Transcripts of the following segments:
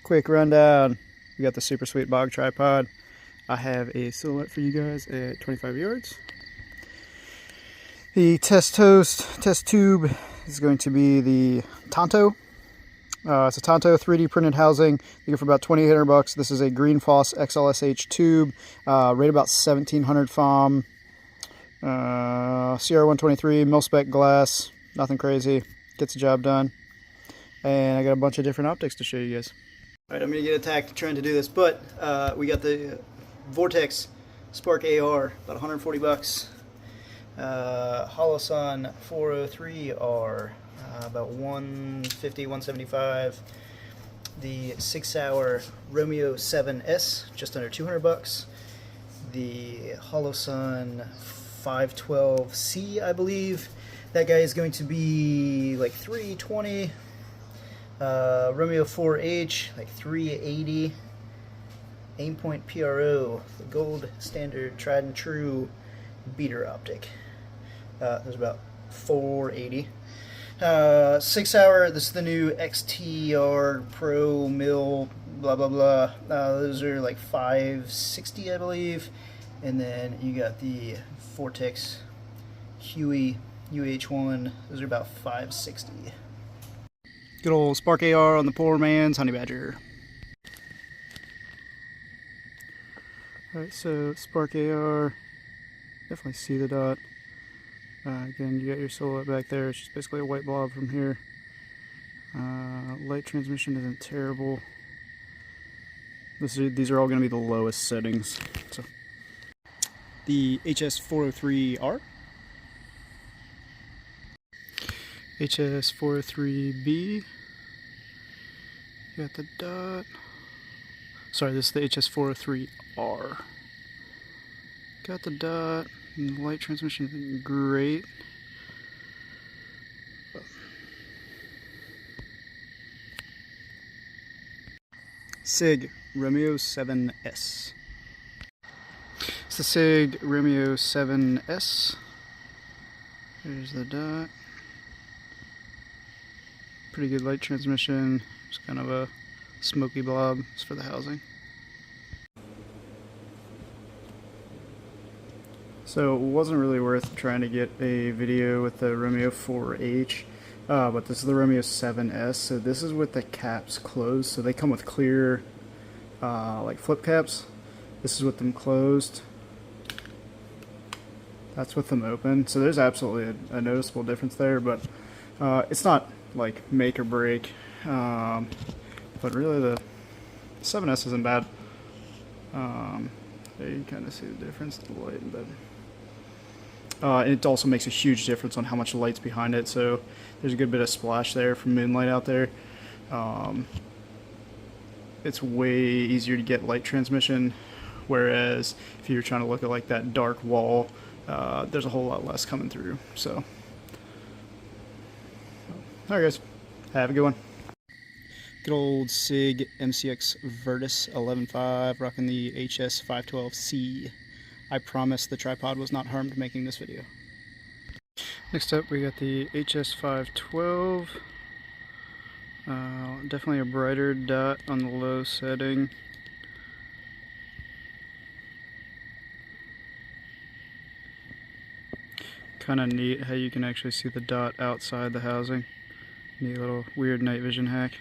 quick rundown. We got the super sweet bog tripod. I have a silhouette for you guys at 25 yards. The test tube is going to be the Tonto. It's a Tonto 3D printed housing. You get for about $2,800. This is a green Foss XLSH tube, rate about 1700 FOM, CR123, mil-spec glass, nothing crazy, gets the job done. And I got a bunch of different optics to show you guys. Alright, I'm going to get attacked trying to do this, but we got the Vortex Spark AR, about 140 bucks. Holosun 403R, about 150, 175. The 6-hour Romeo 7S, just under 200 bucks. The Holosun 512C, I believe. That guy is going to be like 320. Romeo 4H, like 380. Aimpoint Pro, the gold standard, tried and true beater optic. There's about 480. 6-hour, this is the new XTR Pro MAWL, blah blah blah. Those are like 560, I believe. And then you got the Vortex Huey UH1, those are about 560. Good old Spark AR on the poor man's Honey Badger. Alright, so Spark AR, definitely see the dot. Again, you got your silhouette back there. It's just basically a white blob from here. Light transmission isn't terrible. These are all going to be the lowest settings. So, the HS403R, HS403B. Got the dot. Sorry, this is the HS403R. Got the dot. Light transmission isn't great. SIG Romeo 7S. It's the SIG Romeo 7S. There's the dot. Pretty good light transmission. Just kind of a smoky blob. It's for the housing. So it wasn't really worth trying to get a video with the Romeo 4H, but this is the Romeo 7S. So this is with the caps closed. So they come with clear, like flip caps. This is with them closed. That's with them open. So there's absolutely a noticeable difference there, but it's not like make or break. But really the 7S isn't bad. There you kind of see the difference in the light, but it also makes a huge difference on how much light's behind it. So there's a good bit of splash there from moonlight out there. It's way easier to get light transmission, whereas if you're trying to look at like that dark wall, there's a whole lot less coming through. So, alright guys, have a good one. Good old SIG MCX Virtus 11.5, rocking the HS512C. I promise the tripod was not harmed making this video. Next up we got the HS512. Definitely a brighter dot on the low setting. Kind of neat how you can actually see the dot outside the housing. Neat little weird night vision hack.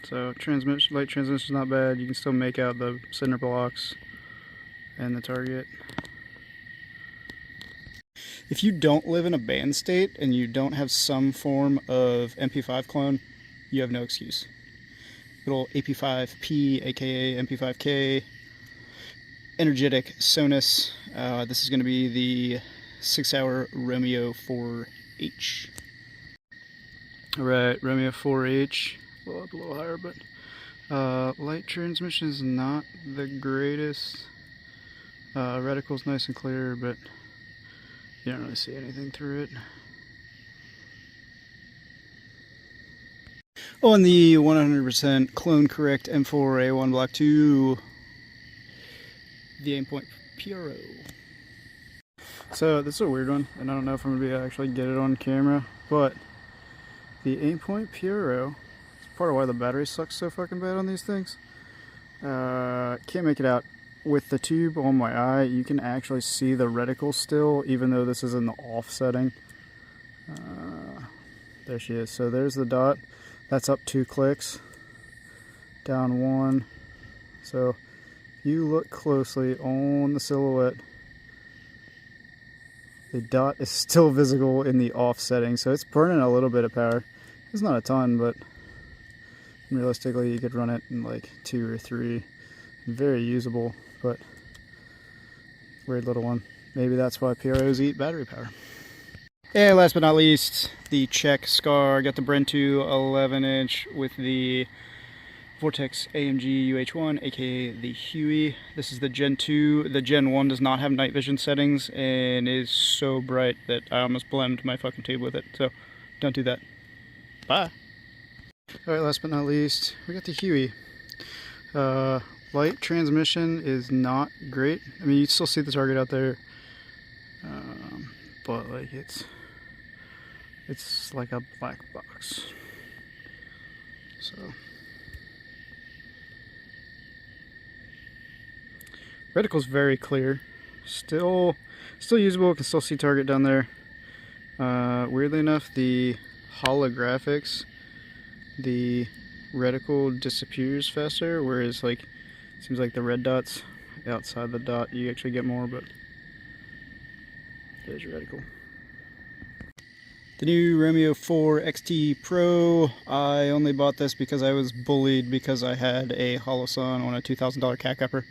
So light transmission is not bad. You can still make out the center blocks and the target. If you don't live in a band state and you don't have some form of MP5 clone, you have no excuse. Little AP5P, aka MP5K, energetic Sonus. This is going to be the 6-hour Romeo 4H. Alright, Romeo 4H. A little higher, but light transmission is not the greatest. Reticle's nice and clear, but you don't really see anything through it. On the 100% clone correct M4A1 Block 2, the Aimpoint Pro. So this is a weird one, and I don't know if I'm going to be able to actually get it on camera, but the Aimpoint Pro part of why the battery sucks so fucking bad on these things. Can't make it out. With the tube on my eye, you can actually see the reticle still, even though this is in the off setting. There she is. So there's the dot. That's up 2 clicks. Down 1. So if you look closely on the silhouette, the dot is still visible in the off setting. So it's burning a little bit of power. It's not a ton, but realistically you could run it in like 2 or 3. Very usable, but weird little one. Maybe that's why PROs eat battery power. And last but not least, the Czech Scar. Got the Bren 2 11-inch with the Vortex AMG UH1, aka the Huey. This is the Gen 2. The Gen 1 does not have night vision settings and is so bright that I almost blended my fucking tube with it. So don't do that. Bye. Alright, last but not least, we got the Huey. Light transmission is not great. I mean, you still see the target out there, but like it's like a black box. So reticle's very clear, still usable. Can still see target down there. Weirdly enough, the holographics, the reticle disappears faster, whereas like seems like the red dots outside the dot you actually get more. But there's your reticle. The new Romeo 4 XT Pro. I only bought this because I was bullied because I had a Holosun on a $2,000 cat capper.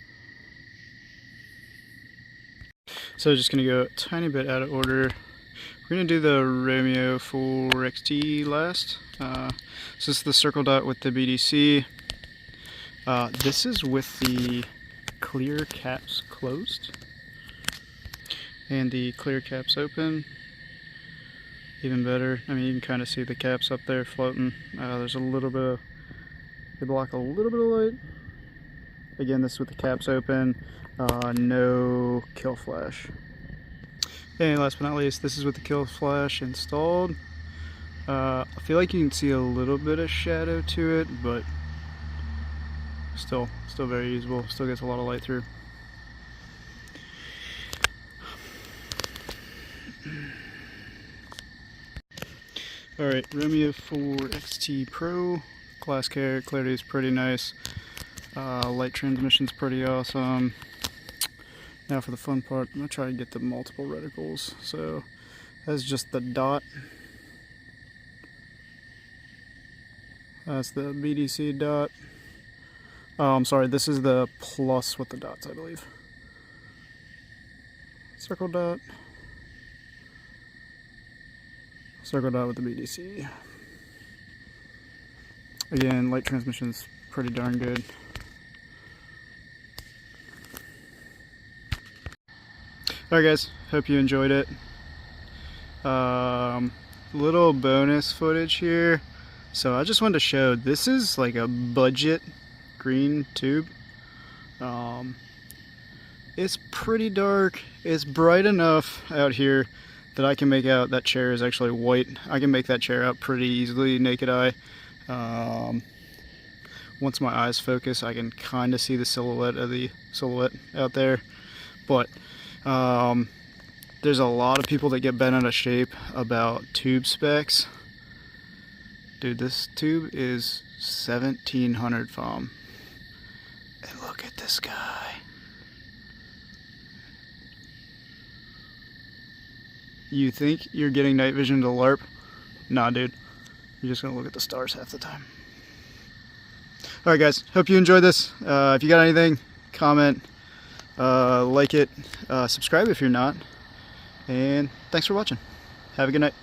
So just gonna go a tiny bit out of order. We're gonna do the Romeo 4 XT last. So this is the circle dot with the BDC. This is with the clear caps closed and the clear caps open. Even better. I mean, you can kind of see the caps up there floating. There's a little bit of, they block a little bit of light. Again, this is with the caps open. No kill flash. And last but not least, this is with the kill flash installed. I feel like you can see a little bit of shadow to it, but still very usable. Still gets a lot of light through. Alright, Romeo 4 XT Pro. Glass clarity is pretty nice. Light transmission's pretty awesome. Now for the fun part, I'm going to try to get the multiple reticles. So that's just the dot. That's the BDC dot. Oh, I'm sorry, this is the plus with the dots, I believe. Circle dot. Circle dot with the BDC. Again, light transmission's pretty darn good. Alright guys, hope you enjoyed it. Little bonus footage here. So I just wanted to show, this is like a budget green tube. It's pretty dark. It's bright enough out here that I can make out that chair is actually white. I can make that chair out pretty easily, naked eye. Once my eyes focus, I can kind of see the silhouette of the silhouette out there. But there's a lot of people that get bent out of shape about tube specs. Dude, this tube is 1700 FOM. And look at this guy. You think you're getting night vision to LARP? Nah, dude. You're just gonna look at the stars half the time. Alright guys, hope you enjoyed this. If you got anything, comment, like it, subscribe if you're not, and thanks for watching. Have a good night.